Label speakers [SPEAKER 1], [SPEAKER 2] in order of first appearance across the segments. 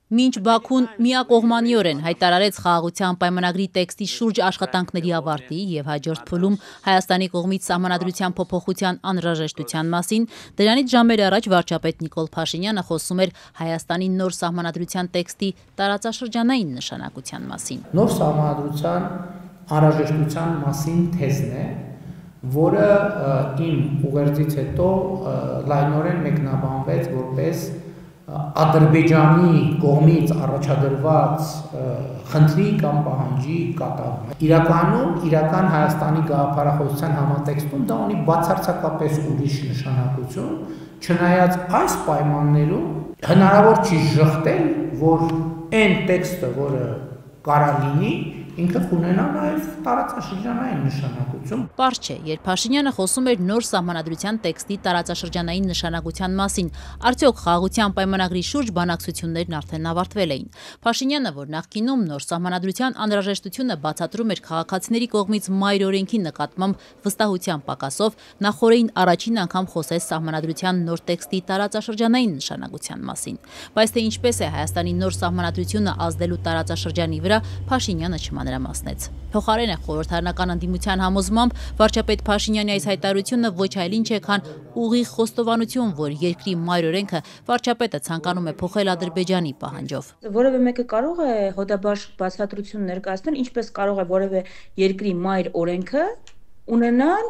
[SPEAKER 1] Մինչ Բաքուն միակողմանիորեն հայտարարեց խաղաղության պայմանագրի տեքստի շուրջ աշխատանքների ավարտի եւ հաջորդ փուլում Հայաստանի կողմից սահմանադրության փոփոխության անհրաժեշտության մասին, դրանից ժամեր առաջ վարչապետ Նիկոլ Փաշինյանը խոսում էր Հայաստանի նոր սահմանադրության տեքստի տարածաշրջանային նշանակության մասին։
[SPEAKER 2] Նոր սահմանադրության անհրաժեշտության մասին թեզն է, որը իմ ուղերձից հետո լայնորեն մեկնաբանվեց որպես Ադրբեջանի կողմից առաջադրված խնդրի կամ պահանջի կատարում։ Իրական Հայաստանի գաղափարախոսության համատեքստում դա ունի բացարձակապես ուրիշ նշանակություն, չնայած այս պայմաններում հնարավոր չի ժխտել, որ այն տեքստը, որը կարա լինի, ինքը կունենա նաև տարածաշրջանային նշանակություն։
[SPEAKER 1] Պարզ չէ, երբ Փաշինյանը խոսում էր նոր սահմանադրության տեքստի տարածաշրջանային նշանակության մասին, արդյոք խաղաղության պայմանագրի շուրջ բանակցություններն արդեն ավարտվել էին։ Փաշինյանը, որ նախկինում նոր սահմանադրության անհրաժեշտությունը բացատրում էր քաղաքացիների կողմից մայր օրենքի նկատմամբ վստահության պակասով, նախորդին առաջին անգամ խոսեց սահմանադրության նոր տեքստի տարածաշրջանային նշանակության մասին։ Բայց թե ինչպես է Հայաստանի նոր սահմանադրությունը ազդելու տարածաշրջանի վրա, Փաշինյանը չմանրամասնեց։ Փոխարեն է խորհրդարանական ընդդիմության համոզմամբ վարչապետ Փաշինյանի այս հայտարարությունը ոչ այլ ինչ է, քան ուղիղ խոստովանություն, որ երկրի մայր օրենքը վարչապետը ցանկանում է փոխել Ադրբեջանի պահանջով։
[SPEAKER 3] Որևէ մեկը կարող է հոդաբաշխ բացատրություն ներկայացնել, ինչպես կարող է որևէ երկրի մայր օրենքը ունենալ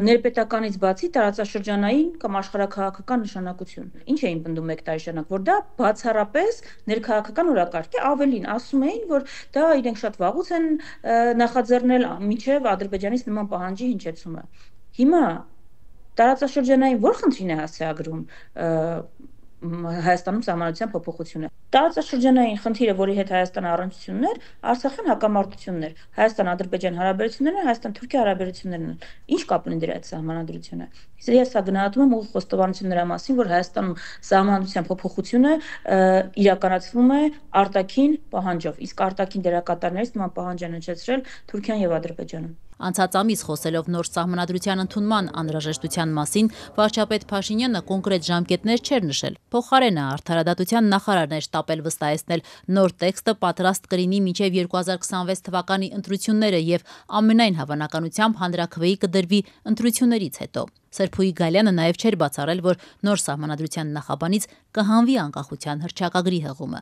[SPEAKER 3] ներպետականից բացի տարածաշրջանային կամ աշխարհաքաղաքական նշանակություն։ Ինչ էին պնդում մեկ տարի շարունակ, որ դա բացառապես ներքաղաքական օրակարգ է, ավելին ասում էին, որ դա իրենք շատ վաղուց են նախաձեռնել մինչև Ադրբեջանից նման պահանջի հնչեցումը։ Հիմա տարածաշրջանային ո՞ր խնդրին է հասցեագրում Հայաստանում սահմանադրության փոփոխությունը։ Տարածաշրջանային խնդիրը, որի հետ Հայաստանը առնչությունն էր, Արցախյան հակամարտությունն էր, Հայաստան-Ադրբեջան հարաբերություններն, Հայաստան-Թուրքիա հարաբերություններն։ Ինչ կապ ունի դրա հետ սահմանադրությունը։ Ես սա գնահատում եմ ուղիղ խոստովանություն նրա մասին, որ Հայաստանում սահմանադրության փոփոխությունը իրականացվում է արտաքին պահանջով, իսկ արտաքին դերակատարներից նման պահանջ են հնչեցրել Թուրքիան եւ Ադրբեջանը։
[SPEAKER 1] Անցած ամիս խոսելով նոր սահմանադրության ընդունման անհրաժեշտության մասին, վարչապետ Փաշինյանը կոնկրետ ժամկետներ չէր նշել։ Փոխարենը արդարադատության նախարարն էր շտապել վստահեցնել նոր տեքստը պատրաստ կլինի մինչև 2026 թվականի ընտրությունները եւ ամենայն հավանականությամբ հանրաքվեի կդրվի ընտրություններից հետո։ Սրփուի Գալյանը նաև չէր բացառել, որ նոր սահմանադրության նախաբանից կհանվի անկախության հռչակագրի հղումը։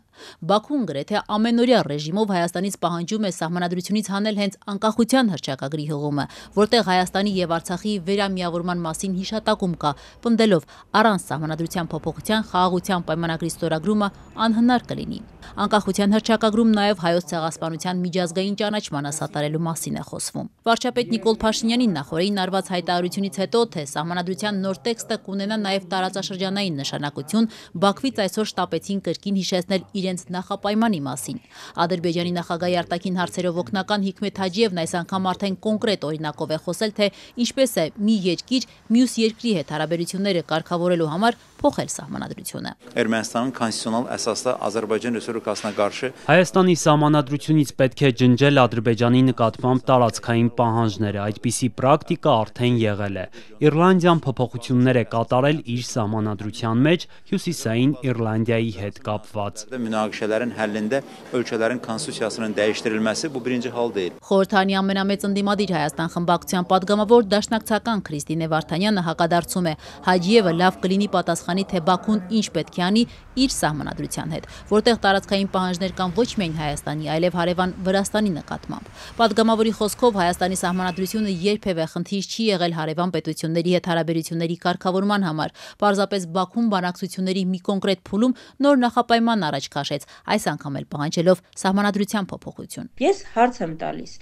[SPEAKER 1] Բաքուն գրեթե ամենօրյա ռեժիմով Հայաստանից պահանջում է սահմանադրությունից հանել հենց անկախության հռչակագրի հղումը, որտեղ Հայաստանի եւ Արցախի վերամիավորման մասին հիշատակում կա, պնդելով առանց սահմանադրության փոփոխության խաղաղության պայմանագրի ստորագրումը անհնար կլինի։ Անկախության հռչակագրում նաև հայոց ցեղասպանության միջազգային ճանաչմանը սատարելու մասին է խոսվում։ Վարչապետ Նիկոլ Փաշինյանի նախորդին արված հայտարարությունից հետո թե սահմանադրության նոր տեքստը կունենա նաև տարածաշրջանային նշանակություն, Բաքվից այսօր շտապեցին կրկին հիշեցնել իրենց նախապայմանի մասին։ Ադրբեջանի նախագահի արտաքին հարցերով օգնական Հիկմեթ Հաջիևն այս անգամ արդեն կոնկրետ օրինակով է խոսել, թե ինչպես է մի երկիր մյուս երկրի հետ հարաբերությունները կարգավորելու համար փոխել սահմանադրությունը։
[SPEAKER 4] Ermənistanın konstitusional əsasda Azərbaycan Respublikasına qarşı
[SPEAKER 5] Հայաստանի սահմանադրությունից պետք է ջնջել Ադրբեջանի նկատմամբ տարածքային պահանջները, այդպիսի պրակտիկա արդեն եղել է։ Իռլանդիան փոփոխություններ է կատարել իր սահմանադրության մեջ Հյուսիսային Իռլանդիայի հետ կապված։
[SPEAKER 4] Münaqişələrin həllində ölkələrin konstitusiyasının dəyişdirilməsi bu birinci hal deyil։
[SPEAKER 1] Խորհրդանի ամենամեծ ընդդիմադիր Հայաստան խմբակցության падգամավոր դաշնակցական Քրիստինե Վարդանյանը հակադարձում է Հաջիևը լավ կլինի պատասխանի, թե Բաքուն ինչ պետք է անի իր սահմանադրության հետ, որտեղ տարածքային պահանջներ կան ոչ միայն Հայաստանի, այլև հարևան Վրաստանի նկատմամբ։ Падգամավորի խոսքով Հայաստանի սահմանադրությունը երբևէ խնդիր չի եղել հարևան պետությունների հետ հարաբերությունների կարգավորման համար։ Պարզապես Բաքուն բանակցությունների մի կոնկրետ փուլում նոր նախապայման առաջ քաշեց, այս անգամ էլ պահանջելով սահմանադրության փոփոխություն։
[SPEAKER 3] Ես հարց եմ տալիս.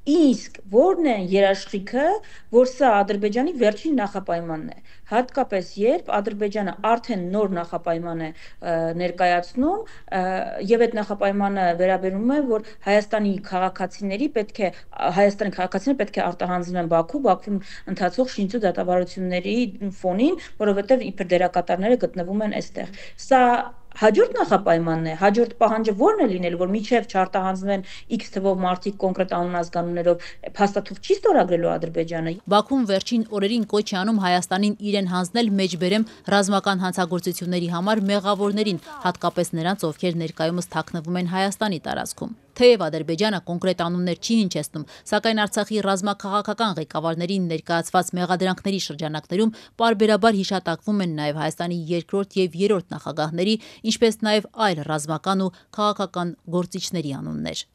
[SPEAKER 3] Իսկ որն է երաշխիքը, որ սա Ադրբեջանի վերջին նախապայմանն է, հատկապես երբ Ադրբեջանը արդեն նոր նախապայման է ներկայացնում եւ այդ նախապայմանը վերաբերում է, որ Հայաստանի քաղաքացիները պետք է արտահանձնվեն Բաքվում ընթացող շինծու դատավարությունների ֆոնին, որովհետեւ իբր դերակատարները գտնվում են այստեղ։ Սա Հաջորդ նախապայմանն է, հաջորդ պահանջը ո՞րն է լինելու, որ միջև չարտահանձնվեն X թվով մարդիկ կոնկրետ անուն-ազգանուններով, փաստաթուղթ չի ստորագրելու Ադրբեջանը։
[SPEAKER 1] Բաքուն վերջին օրերին կոչ է անում Հայաստանին իրեն հանձնել մեջբերեմ ռազմական հանցագործությունների համար մեղավորներին, հատկապես նրանց, ովքեր ներկայումս թաքնվում են Հայաստանի տարածքում։ Թեև Ադրբեջանը կոնկրետ անուններ չի հնչեցնում, սակայն Արցախի ռազմաքաղաքական ղեկավարներին ներկայացված մեղադրանքների շրջանակներում պարբերաբար հիշատակվում են նաև Հայաստանի երկրորդ և երրորդ նախագահների, ինչպես նաև այլ ռազմական ու քաղաքական գործիչների անուններ։